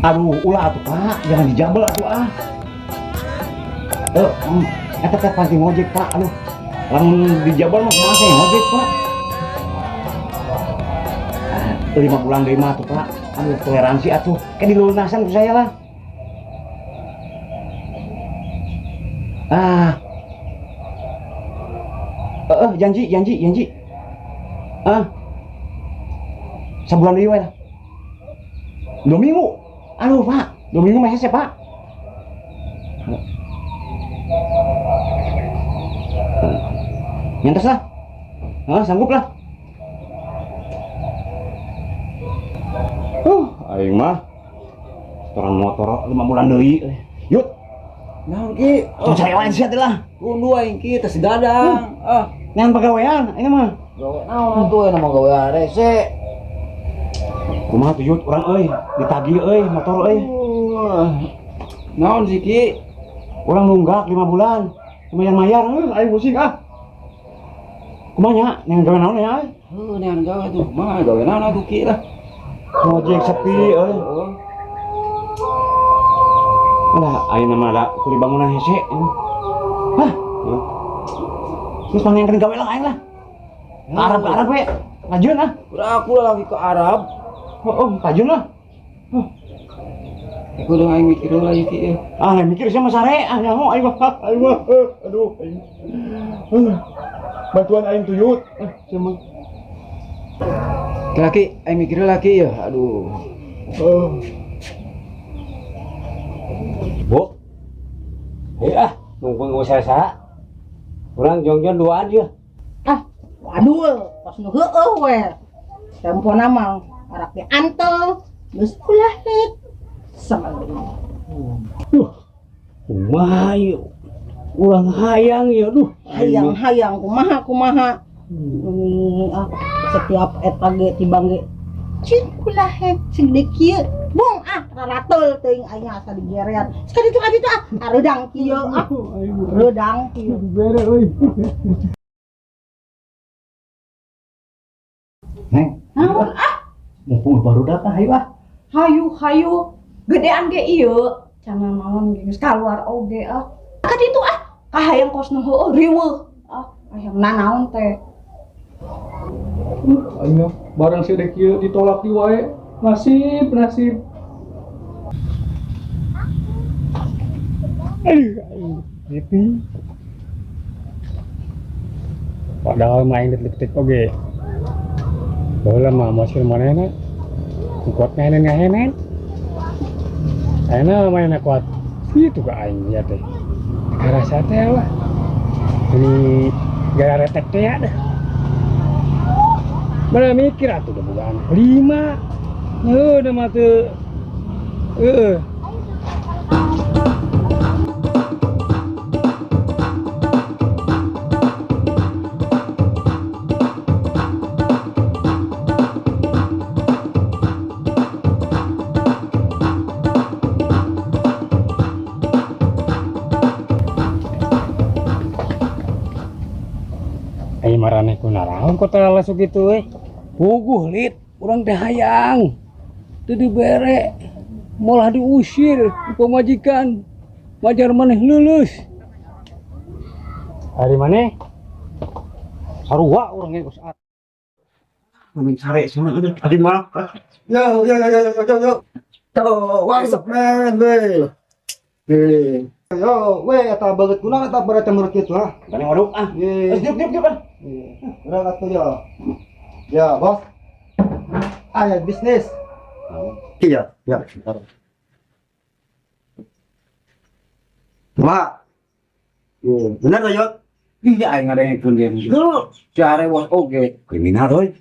Aduh, ulah tuh Pak, jangan dijabel atuh ah. Eta teh panti ngojek Pak, aduh. Lamun dijabel mah kumaha saya ngojek Pak. 5 bulan deui mah tuh Pak. Aduh, toleransi atuh. Kayak dilunasan ku saya lah. Ah. Janji. Ah. Sebulan deui we lah. 2 minggu. Aduh Pak, 2 minggu mah hese Pak. Nyantos lah. Sanggup lah. Aing mah setoran motor 5 bulan deui. Yut. Naon ki? Cari lain sia teh lah. Kundu aing ki tes dadang. Ngan pagawean aing mah. Gawe naon atuh nama gawe rese. Kumaha tuh Yut urang euy, ditagih euy motor euy. Naon sih ki? Urang nunggak 5 bulan. Lumayan mayar aing pusing ah. Kumaha nya? Ngan gawe naon ya? Nean gawe tuh. Mah gawe naon atuh ki lah. Ngojek sepi euy. Alah, ayeuna mah da kudu bangunan hese. Hah? Terus mana yang kena gawe lah aing lah. Ke Arab we. Kajun ah. Udah aku lah lagi ke Arab. Kajun lah. Aku udah aing mikir lagi ki. Mikir sama sare nyaho aing mah. Aduh aing. Bantuan aing tuyut. Sama. Laki, aing mikir lagi ya. Aduh. Bu, nunggu usaha. Orang jongjon duaan dia. Waduh, pas nu heueuh we. Tempona mah arak diantel, geus ulah hit. Kumaha ieu? Urang hayang ya, Hayang kumaha. Setiap eta ge tibang ge cin ulah hit segede kieu. Bung rarateul teuing aing asa digerean. Sekali itu areudang kieu reudang kieu. Bere euy. Neng, Naon mumpung baru datang hayu ah. Hayu gedean ge ieu cenah naon geus kaluar oge ka ditu kahayang kosna heueuh riweuh hayang nanaon teh Ayo, barang sedek kieu ditolak di wae. Nasib. Gitu. Padahal main detik-detik oge. Baheula mah mosil manehna kuat ngahenen. Ayeuna mainna kuat. Itu ka aing ya teh. Karasa teh lah. Ini gaya retek teh ya dah. Mana mikir atuh udah bulan 5. Udah mah teu. Ayo marane ku naraon kok lasuk gitu puguh lit urang teh hayang teu dibere malah diusir ku pamajikan majar maneh lulus hari maneh sarua urang geus Main sare sama udah tadi mah. Yo. What's up man, we? Yo, we eta beut kunaon eta berat menurut kitu ah. Bani ngoduk ah. Diuk ah. Udah atuh yo. Ya, bos. Ya bisnis. Iya. Mak. Bener lah Yot. Iya aing ngadengkeun game. Cari bos oge. Kriminal euy.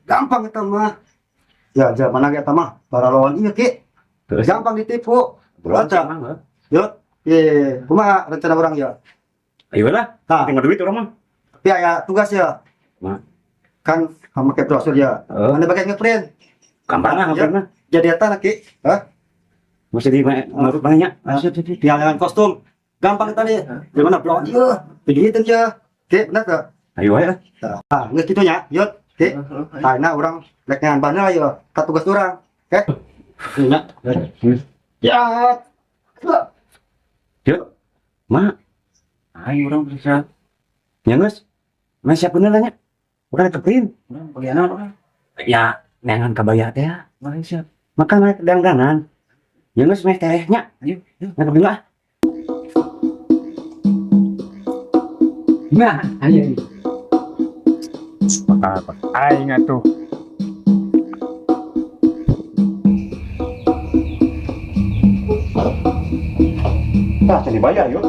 Gampang eta mah. Ya, mana ge eta mah? Para lawan ieu ki. Gampang ditipu. Baca. Yot. Kumaha rencana urang ya? Ayo lah. Tinggal duit orang mah. Tapi aya tugas ya. Mah. Kan make brosur ya. Anda pakai ngeprint. Gampang ya. Jadi eta laki. Masih di menurut banyak. Dengan kostum. Gampang tadi. Di mana blog ieu? Begitu aja. Oke, benar tak? Ayo ya. Nah, geus kitu nya, Yot. Oke. Nah, urang rek ngan baheula ya. Ka tugas urang. Oke. Enggak. Ya. Yuk, mak. Ayo orang bisa. Ya guys, mas siap bener nanya. Udah keprint. Udah bagian apa? Ya, nengan kabaya teh ya. Mari siap. Makan naik danganan. Ya guys, meh tehnya. Ayo, yuk, naik keprint lah. Nah, ayo. Apa? Aing atuh. Tah, jadi bayar yuk.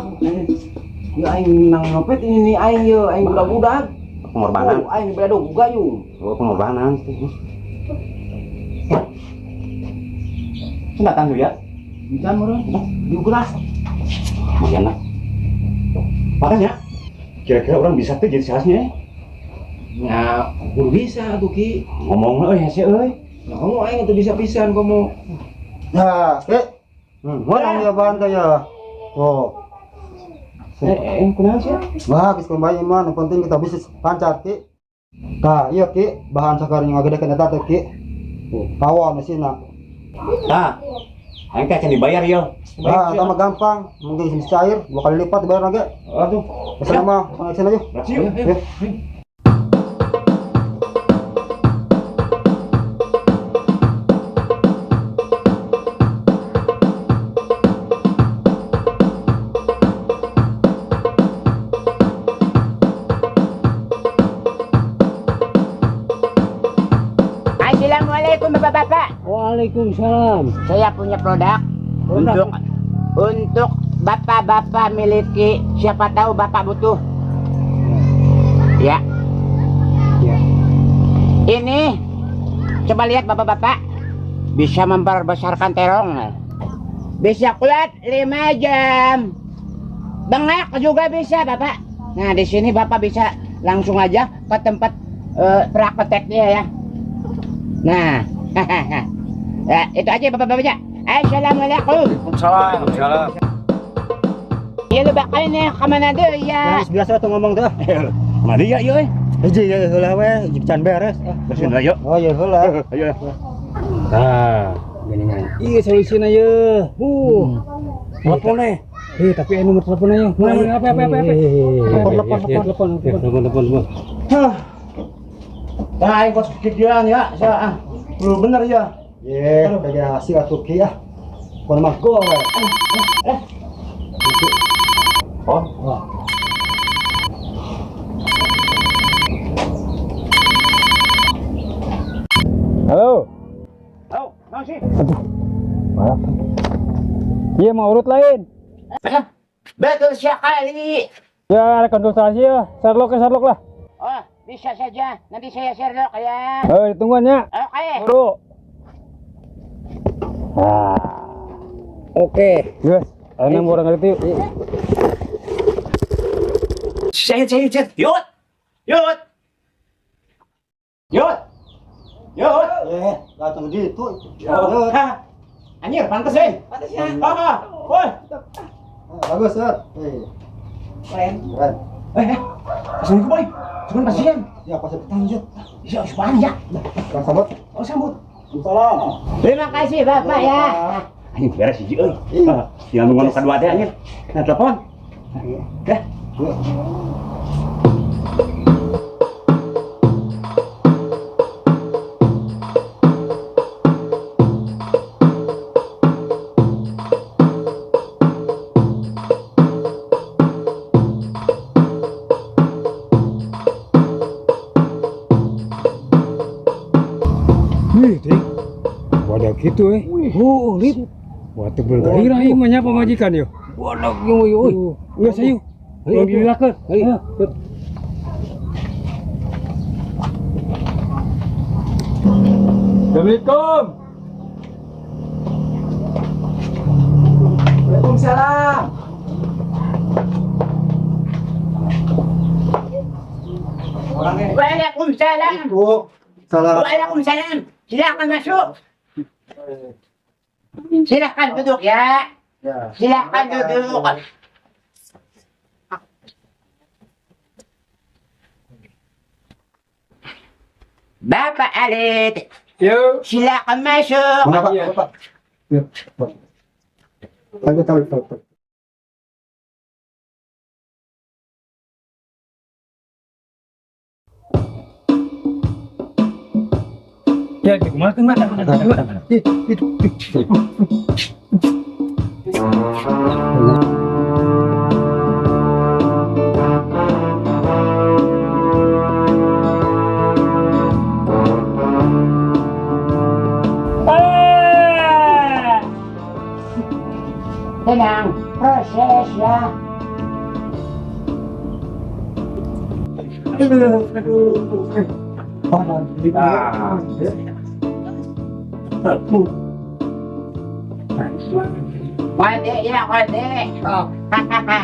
Ya aing nang ngopet ini aing ye aing budak-budak. Pengorbanan. Oh, aing bedo juga yuk. Oh, pengorbanan. Sudah tangguh ya. Bisa meureun. Yuk gelas. Makanya. Makanya. Kira-kira orang bisa tuh jadi salesnya. Ya, kudu bisa tuh Ki. Ngomong euy hese euy. Nah, kamu aing tuh bisa pisan kamu. Nah, orang dia bantu ya. Oh. Kenapa sih? Bagus kembali mah, yang penting kita bisa lancar Ki. Nah, iya Ki, bahan sekarang yang ngagedekeun eta teh Ki. Kawan mesinna. Nah, aing teh akan dibayar yo. Nah, sama gampang, mungkin bisa cair 2 kali lipat dibayar lagi. Aduh, Pesan mah, koneksin aja. berarti yuk. Ya. Assalamualaikum bapak-bapak. Waalaikumsalam. Saya punya produk untuk bapak-bapak miliki. Siapa tahu bapak butuh. Ya. Ya. Ini coba lihat bapak-bapak, bisa membesarkan terong. Bisa kuat 5 jam. Bengak juga bisa bapak. Nah di sini bapak bisa langsung aja ke tempat prakteknya ya. Nah, ya, itu aja bapak-bapaknya. Assalamualaikum. Waalaikumsalam. Ya lu bakal ini kemana dulu ya? Biasa tuh ngomong tuh. Mari ya yuk. Hiji ya heula we, can beres. Besin lah yuk. Oh iya heula. Ayo. Nah, geningan. Iya solusinya ye. Telepon deh. Tapi nomor teleponnya ye. Apa. Telepon. Nah, aing kos kekikiran ya. Saya lu bener ya. Ye, kayak hasil atuh Ki ya. Kon mah go we. Oh. Halo. Tahu, masih. Iya mau urut lain. Betul sekali. Ya ada konsultasi ya. Sherlock lah. Oh, bisa saja. Nanti saya share dok ya. Tungguannya. Oke. Bro. Oke. Yes. Ana mau orang ngerti. Saya. Yut. Ye, langsung gitu. Hah. Anjir, pantes ya. Woi. Bagus, Sir. Keren. Assalamualaikum, boy. Cuman pasien. Ya, pas lanjut. Ya, banyak. Kang sambut. Oh, sambut. Salam. Terima kasih bapak ya. Ayo beres hiji euy. Tinggal nunggu kadua teh anjir. Nah, telepon. Dah. Wih, Ding. Wadah gitu Oh, lip. Waktu bergairah ini menyapa majikan yo. Wadah yo. Iya sayu. Yang dilakukan. Assalamualaikum. Waalaikumsalam. Waalaikumsalam. Salam. Waalaikumsalam. Silakan masuk. Silakan duduk ya. Silakan duduk. Bapak Alit, Yuk. Silakan masuk. Mengapa Bapak? Ya, Pak. Tahu. Ya, gimana tuh, Mak? Tenang, proses ya. Kode ya, kode. Oh, hahaha.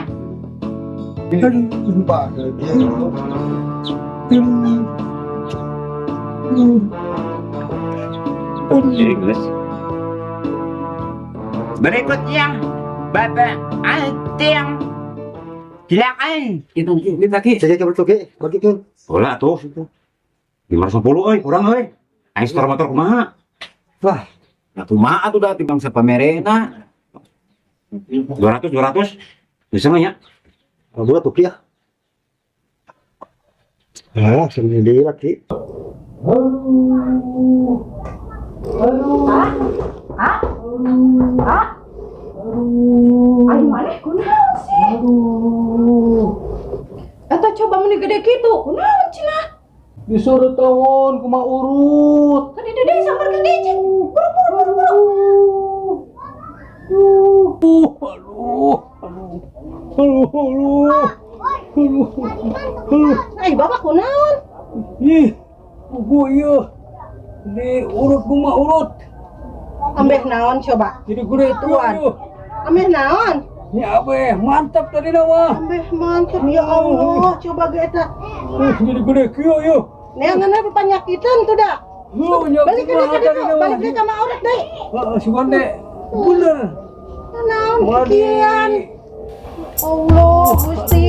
Inggris. Berikutnya, Bapak Anting. Silakan. Itu lagi. Saya coba tuh, bagi kan. Bola tuh itu. 510 euy, kurang euy. Aing setor motor kumaha? Wah, ya kumaha tuh dah timbang sapamerena. 200. Bisa nggak ya? Dua tuh ya. Ah, sendiri lagi. Ayo mana kunaon sih? Atau coba meni gede gitu, kunaon cenah? Disuruh tahun kumaha urut. Kan dede sambar gede cek. Buru. Ayo bapak kunaon? Ih, gua iya. Di urut kumaha urut. Ambeh naon coba? Jadi gede Tuan. Ambeh naon? Ya be, mantap tadi nama. Ambeh mantap ya Allah, coba ge eta. Jadi gede kieu yo. Neangan apa penyakitan tuh dah. Balik ke ditu, balik ke kamar orang deh. Si Gonde, bener. Naon kikian. Allah Gusti.